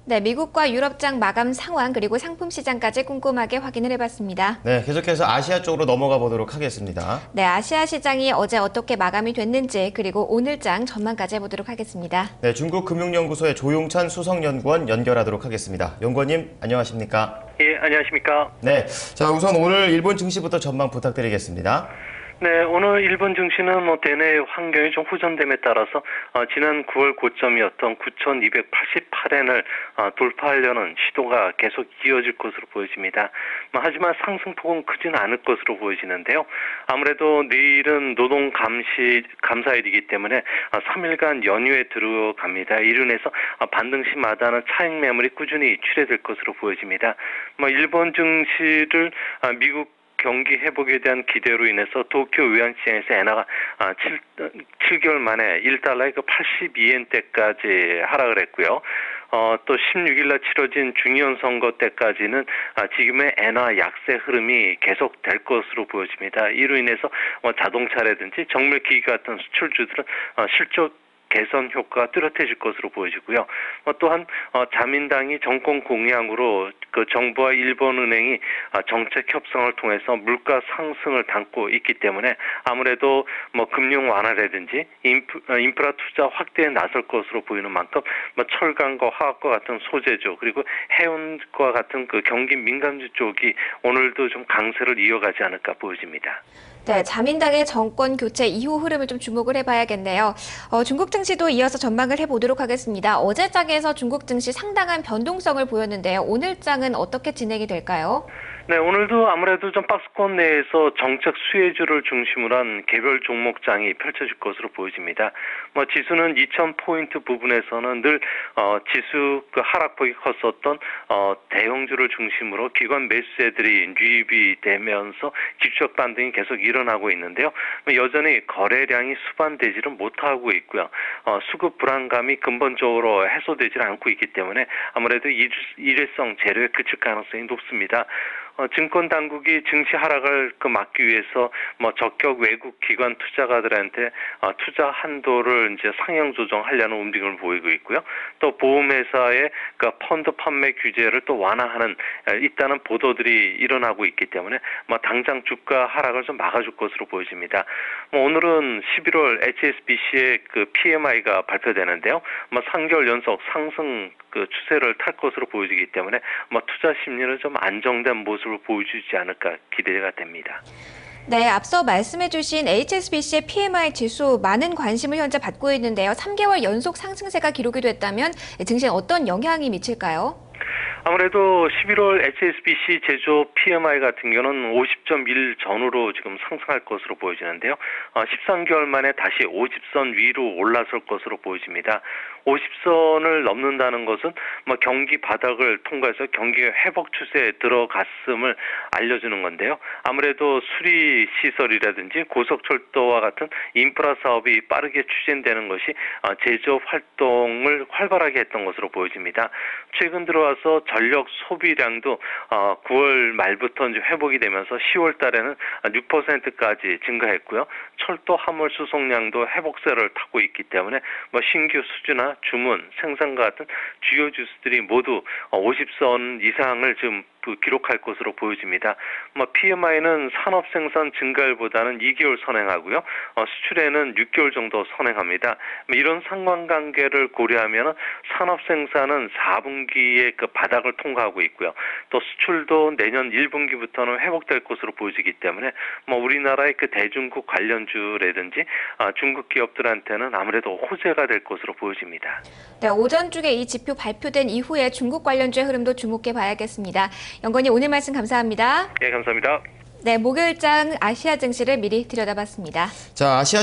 네, 미국과 유럽장 마감 상황 그리고 상품 시장까지 꼼꼼하게 확인을 해봤습니다. 네, 계속해서 아시아 쪽으로 넘어가 보도록 하겠습니다. 네, 아시아 시장이 어제 어떻게 마감이 됐는지 그리고 오늘장 전망까지 해보도록 하겠습니다. 네, 중국금융연구소의 조용찬 수석연구원 연결하도록 하겠습니다. 연구원님, 안녕하십니까? 예, 안녕하십니까? 네, 자 우선 오늘 일본 증시부터 전망 부탁드리겠습니다. 네, 오늘 일본 증시는 대내 환경이 좀 호전됨에 따라서 지난 9월 고점이었던 9,288엔을 돌파하려는 시도가 계속 이어질 것으로 보여집니다. 하지만 상승폭은 크지는 않을 것으로 보여지는데요. 아무래도 내일은 노동 감사일이기 때문에 3일간 연휴에 들어갑니다. 이로 인해서 반등시마다는 차익 매물이 꾸준히 출회될 것으로 보여집니다. 일본 증시를 미국 경기 회복에 대한 기대로 인해서 도쿄 외환시장에서 엔화가 7개월 만에 1달러에 82엔대까지 하락을 했고요. 또 16일 날 치러진 중의원 선거 때까지는 지금의 엔화 약세 흐름이 계속될 것으로 보여집니다. 이로 인해서 자동차라든지 정밀기기 같은 수출주들은 실적 개선 효과가 뚜렷해질 것으로 보여지고요. 또한 자민당이 정권 공약으로 그 정부와 일본은행이 정책 협상을 통해서 물가 상승을 담고 있기 때문에 아무래도 금융 완화라든지 인프라 투자 확대에 나설 것으로 보이는 만큼 철강과 화학과 같은 소재주 그리고 해운과 같은 그 경기 민감주 쪽이 오늘도 좀 강세를 이어가지 않을까 보여집니다. 네, 자민당의 정권 교체 이후 흐름을 좀 주목을 해봐야겠네요. 중국 증시도 이어서 전망을 해보도록 하겠습니다. 어제장에서 중국 증시 상당한 변동성을 보였는데요. 오늘장은 어떻게 진행이 될까요? 네, 오늘도 아무래도 좀 박스권 내에서 정책 수혜주를 중심으로 한 개별 종목장이 펼쳐질 것으로 보여집니다. 지수는 2,000포인트 부분에서는 늘 지수 그 하락폭이 컸었던 대형주를 중심으로 기관 매수세들이 유입이 되면서 기술적 반등이 계속 일어나고 있는데요. 여전히 거래량이 수반되지는 못하고 있고요. 수급 불안감이 근본적으로 해소되지 않고 있기 때문에 아무래도 일회성 재료에 그칠 가능성이 높습니다. 증권 당국이 증시 하락을 막기 위해서 적격 외국 기관 투자가들한테 투자 한도를 이제 상향 조정하려는 움직임을 보이고 있고요. 또 보험회사의 그 펀드 판매 규제를 또 완화하는 있다는 보도들이 일어나고 있기 때문에 당장 주가 하락을 좀 막아줄 것으로 보여집니다. 오늘은 11월 HSBC의 그 PMI가 발표되는데요. 3개월 연속 상승 그 추세를 탈 것으로 보여지기 때문에 투자 심리는 좀 안정된 모습을 보여주지 않을까 기대가 됩니다. 네, 앞서 말씀해주신 HSBC의 PMI 지수 많은 관심을 현재 받고 있는데요. 3개월 연속 상승세가 기록이 됐다면 증시에 어떤 영향이 미칠까요? 아무래도 11월 HSBC 제조업 PMI 같은 경우는 50.1 전후로 지금 상승할 것으로 보여지는데요. 13개월 만에 다시 50선 위로 올라설 것으로 보여집니다. 50선을 넘는다는 것은 경기 바닥을 통과해서 경기 회복 추세에 들어갔음을 알려주는 건데요. 아무래도 수리 시설이라든지 고속철도와 같은 인프라 사업이 빠르게 추진되는 것이 제조업 활동을 활발하게 했던 것으로 보여집니다. 최근 들어와서 전력 소비량도 9월 말부터 이제 회복이 되면서 10월 달에는 6%까지 증가했고요. 철도 화물 수송량도 회복세를 타고 있기 때문에 신규 수주나 주문, 생산과 같은 주요 지수들이 모두 50선 이상을 지금 기록할 것으로 보여집니다. PMI는 산업 생산 증가율보다는 2개월 선행하고요. 수출에는 6개월 정도 선행합니다. 이런 상관관계를 고려하면 산업 생산은 4분기에 그 바닥을 통과하고 있고요. 또 수출도 내년 1분기부터는 회복될 것으로 보여지기 때문에 우리나라의 그 대중국 관련주라든지 중국 기업들한테는 아무래도 호재가 될 것으로 보여집니다. 네, 오전 중에 이 지표 발표된 이후에 중국 관련주의 흐름도 주목해 봐야겠습니다. 연구원님 오늘 말씀 감사합니다. 네, 감사합니다. 네, 목요일장 아시아 증시를 미리 들여다봤습니다. 자, 아시아